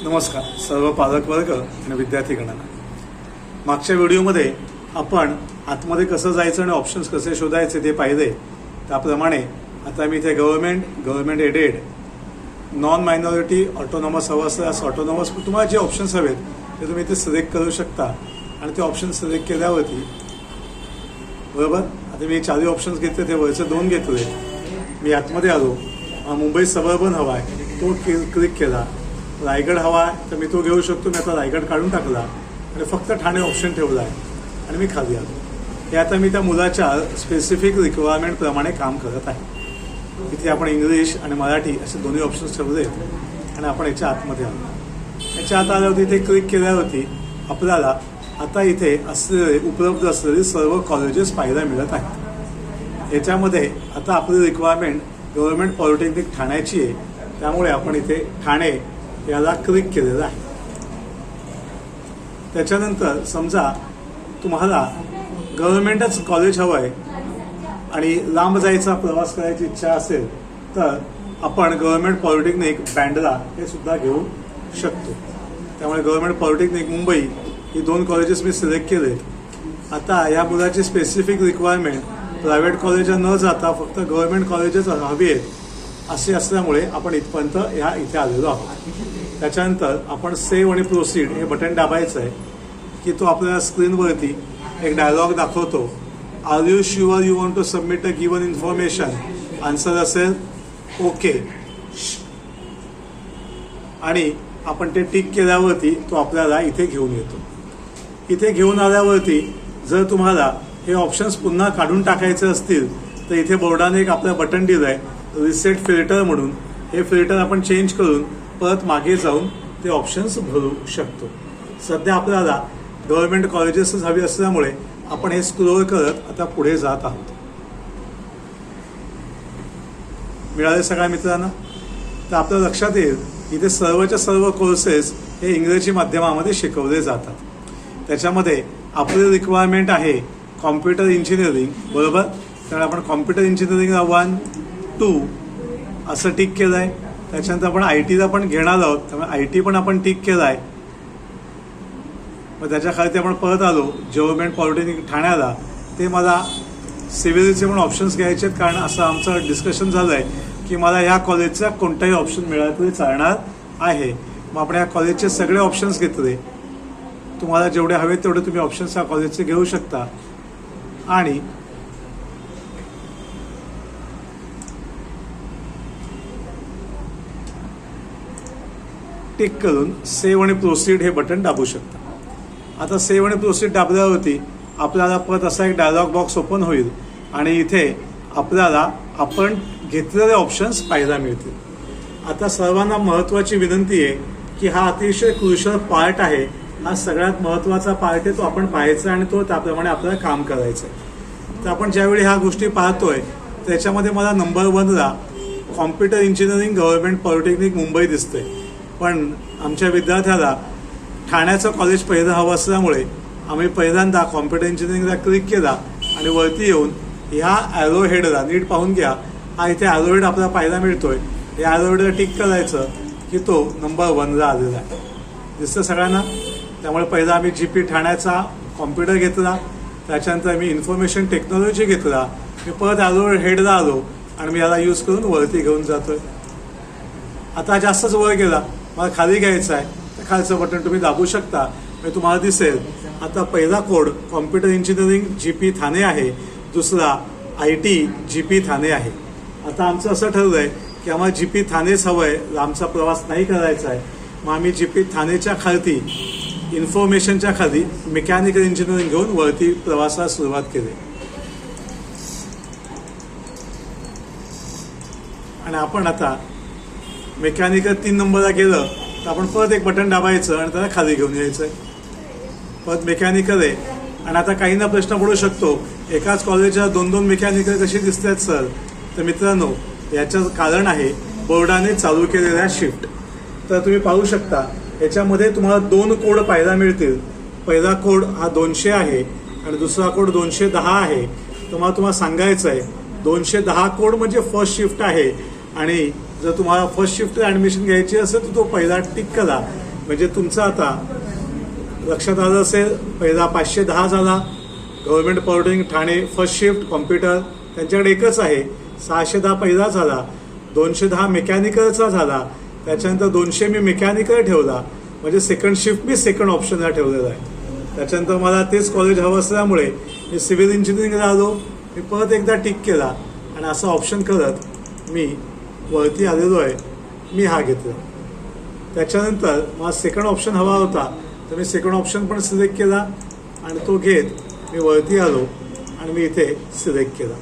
नमस्कार सर्व पालक वर्ग आणि विद्यार्थीगणांना. मागच्या व्हिडिओमध्ये आपण आतमध्ये कसं जायचं आणि ऑप्शन्स कसे शोधायचे ते पाहिले. त्याप्रमाणे आता मी इथे government aided, non minority, autonomous हवं असल्यास ऑटोनॉमस, तुम्हाला जे ऑप्शन्स हवेत ते तुम्ही इथे सिलेक्ट करू शकता आणि ते ऑप्शन सिलेक्ट केल्यावरती बरोबर. आता मी 4 ऑप्शन्स घेतले, ते वरचे 2 घेतले. मी आतमध्ये आलो, मुंबई सबर्बन हवा आहे तो क्लिक केला. रायगड हवा आहे तर मी तो घेऊ शकतो. मी आता रायगड काढून टाकला आणि फक्त ठाणे ऑप्शन ठेवला आहे आणि मी खाली आलो. हे आता मी त्या मुलाच्या स्पेसिफिक रिक्वायरमेंटप्रमाणे काम करत आहे. इथे आपण इंग्लिश आणि मराठी असे दोन्ही ऑप्शन्स ठेवले आणि आपण याच्या आतमध्ये आलो. याच्या आत आल्यावरती इथे क्लिक केल्यावरती आपल्याला आता इथे असलेले उपलब्ध असलेले सर्व कॉलेजेस पाहायला मिळत आहेत. याच्यामध्ये आता आपली रिक्वायरमेंट गव्हर्नमेंट पॉलिटेक्निक ठाण्याची आहे, त्यामुळे आपण इथे ठाणे याला क्लिक केलेलं आहे. त्याच्यानंतर समजा तुम्हाला गव्हर्नमेंटच कॉलेज हवं आहे आणि लांब जायचा प्रवास करायची इच्छा असेल तर आपण गव्हर्नमेंट पॉलिटेक्निक बँड्रा हे सुद्धा घेऊ शकतो. त्यामुळे गव्हर्नमेंट पॉलिटेक्निक मुंबई ही 2 कॉलेजेस मी सिलेक्ट केले. आता या मुलाची स्पेसिफिक रिक्वायरमेंट प्रायव्हेट कॉलेज न जाता फक्त गव्हर्नमेंट कॉलेजेस हवी आहेत असे असल्यामुळे आपण इथपर्यंत इथे आलेलो आहोत. त्याच्यानंतर आपण सेव्ह आणि प्रोसीड हे बटन दाबायचं आहे की तो आपल्याला स्क्रीनवरती एक डायलॉग दाखवतो. Are you sure you want to submit a given information. Answer असेल ओके आणि आपण ते टिक केल्यावरती तो आपल्याला इथे घेऊन येतो. इथे घेऊन आल्यावरती जर तुम्हाला हे ऑप्शन्स पुन्हा काढून टाकायचे असतील तर इथे बोर्डाने एक आपलं बटन दिलं आहे रिसेट फिल्टर म्हणून. हे फिल्टर आपण चेंज करून परत मागे जाऊन ते ऑप्शन्स भरू शकतो. सध्या आपल्याला गव्हर्नमेंट कॉलेजेसच हवी असल्यामुळे आपण हे स्क्रोल करत आता पुढे जात आहोत. मिळाले सगळ्या मित्रांना. तर आपल्या लक्षात येईल इथे सर्वच्या सर्व कोर्सेस हे इंग्रजी माध्यमामध्ये शिकवले जातात. त्याच्यामध्ये आपली रिक्वायरमेंट आहे कॉम्प्युटर इंजिनिअरिंग बरोबर. तर आपण कॉम्प्युटर इंजिनिअरिंगला 1, 2 असं टिक केलं आहे. त्याच्यानंतर आपण IT पण घेणार आहोत, त्यामुळे IT पण आपण टिक केला आहे. मग त्याच्या खाली आपण परत आलो गव्हर्नमेंट पॉलिटेक्निक ठाण्याला. ते मला सिव्हिलचे पण ऑप्शन्स घ्यायचे आहेत, कारण असं आमचं डिस्कशन झालं आहे की मला ह्या कॉलेजचा कोणताही ऑप्शन मिळाला तरी चालणार आहे. मग आपण ह्या कॉलेजचे सगळे ऑप्शन्स घेतले. तुम्हाला जेवढे हवे तेवढे तुम्ही ऑप्शन्स ह्या कॉलेजचे घेऊ शकता आणि टिक करून सेव्ह आणि प्रोसीड हे बटन दाबू शकता. आता सेव्ह आणि प्रोसीड दाबल्यावरती आपल्याला परत असा एक डायलॉग बॉक्स ओपन होईल आणि इथे आपल्याला आपण घेतलेले ऑप्शन्स पाहायला मिळतील. आता सर्वांना महत्त्वाची विनंती आहे की हा अतिशय क्रुशल पार्ट आहे. हा सगळ्यात महत्त्वाचा पार्ट आहे, तो आपण पाहायचा आणि तो त्याप्रमाणे आपल्याला काम करायचं आहे. तर आपण ज्यावेळी ह्या गोष्टी पाहतोय त्याच्यामध्ये मला नंबर 1ला computer engineering government polytechnic Mumbai दिसते. पण आमच्या विद्यार्थ्याला ठाण्याचं कॉलेज पहिलं हवं असल्यामुळे आम्ही पहिल्यांदा कॉम्प्युटर इंजिनिअरिंगला क्लिक केला आणि वरती येऊन ह्या ॲरो हेडला नीट पाहून घ्या. हा इथे ॲरो हेड आपल्याला पाहायला मिळतोय. या ॲरो हेडला टिक करायचं की तो नंबर 1ला आलेला आहे. दिसतं सगळ्यांना. त्यामुळे पहिला आम्ही GP ठाण्याचा कॉम्प्युटर घेतला. त्याच्यानंतर मी इन्फॉर्मेशन टेक्नॉलॉजी घेतला. मी परत ॲरो हेडला आलो आणि मी याला यूज करून वरती घेऊन जातोय. आता जास्तच वर गेला, मला खाली घ्यायचं आहे तर खालचं बटन तुम्ही दाबू शकता. म्हणजे तुम्हाला दिसेल आता पहिला code computer engineering GP Thane आहे, दुसरा IT GP ठाणे आहे. आता आमचं असं ठरलं आहे की आम्हाला GP ठाणेच हवं आहे, लांबचा प्रवास नाही करायचा आहे. मग आम्ही GP ठाणेच्या खाली इन्फॉर्मेशनच्या खाली मेकॅनिकल इंजिनिअरिंग घेऊन वरती प्रवासाला सुरुवात केली. आणि आपण आता मेकॅनिकल 3 नंबरला गेलं तर आपण परत एक बटन दाबायचं आणि त्याला खाली घेऊन यायचं आहे. परत मेकॅनिकल आहे. आणि आता काहींना प्रश्न पडू शकतो एकाच कॉलेजला 2-2 मेकॅनिकल कशी दिसतात सर. तर मित्रांनो याचं कारण आहे बोर्डाने चालू केलेल्या शिफ्ट. तर तुम्ही पाहू शकता याच्यामध्ये तुम्हाला 2 कोड पाहायला मिळतील. पहिला कोड हा 200 आहे आणि दुसरा कोड 210 आहे. तर मला तुम्हाला सांगायचं आहे 210 कोड म्हणजे फर्स्ट शिफ्ट आहे आणि जर तुम्हाला फर्स्ट शिफ्ट ॲडमिशन घ्यायची असेल तर तो पहिला टिक करा. म्हणजे तुमचा आता लक्षात आलं असेल, पहिला 510 झाला government polytechnic Thane first shift computer, त्यांच्याकडे एकच आहे. 610 पहिला झाला, 210 मेकॅनिकलचा झाला, त्याच्यानंतर 200 मी मेकॅनिकल ठेवला, म्हणजे सेकंड शिफ्ट मी सेकंड ऑप्शनला ठेवलेला आहे. त्याच्यानंतर मला तेच कॉलेज हवं असल्यामुळे मी सिव्हिल इंजिनिअरिंगला आलो, मी परत एकदा टिक केला आणि असं ऑप्शन करत मी वरती आलेलो आहे. मी हा घेतला. त्याच्यानंतर मला सेकंड ऑप्शन हवा होता, तर मी सेकंड ऑप्शन पण सिलेक्ट केला आणि तो घेत मी वरती आलो आणि मी इथे सिलेक्ट केला.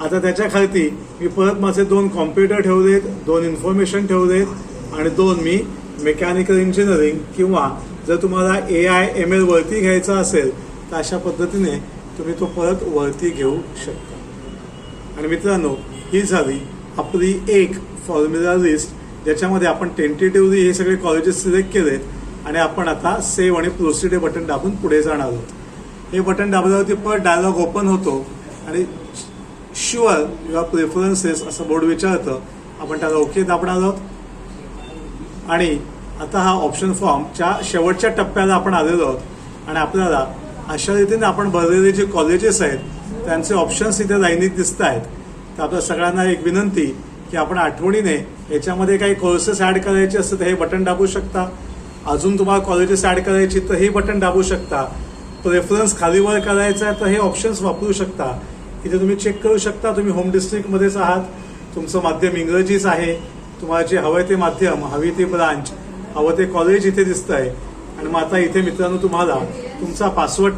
आता त्याच्या खालती मी परत माझे 2 कॉम्प्युटर ठेवलेत, 2 इन्फॉर्मेशन ठेवलेत आणि 2 मी मेकॅनिकल इंजिनिअरिंग, किंवा जर तुम्हाला AI/ML वरती घ्यायचा असेल तर अशा पद्धतीने तुम्ही तो परत वरती घेऊ शकता. आणि मित्रांनो, ही झाली आपली एक फॉर्म्युला लिस्ट, ज्याच्यामध्ये आपण टेंटेटिव्हली हे सगळे कॉलेजेस सिलेक्ट केलेत आणि आपण आता सेव्ह आणि प्रोसीड हे बटन दाबून पुढे जाणार आहोत. हे बटन दाबल्यावरती परत डायलॉग ओपन होतो आणि शुअर युअर प्रेफरन्सेस असं बोर्ड विचारतं. आपण त्याला ओके दाबणार आहोत आणि आता हा ऑप्शन फॉर्मच्या शेवटच्या टप्प्याला आपण आलेलो आहोत आणि आपल्याला अशा रीतीने आपण भरलेले जे कॉलेजेस आहेत त्यांचे ऑप्शन्स इथे लाईनीत दिसत आहेत. तर आपल्या सगळ्यांना एक विनंती की आपण आठवणीने याच्यामध्ये काही कोर्सेस ॲड करायचे असतील तर हे बटन दाबू शकता. अजून तुम्हाला कॉलेजेस ॲड करायची तर हे बटन दाबू शकता. प्रेफरन्स खालीवर करायचा आहे तर हे ऑप्शन्स वापरू शकता. इथे तुम्ही चेक करू शकता तुम्ही होम डिस्ट्रिक्टमध्येच आहात, तुमचं माध्यम इंग्रजीच आहे, तुम्हाला जे हवं ते माध्यम, हवी ती ब्रांच, हवं ते कॉलेज इथे दिसतंय. आणि मग आता इथे मित्रांनो तुम्हाला तुमचा पासवर्ड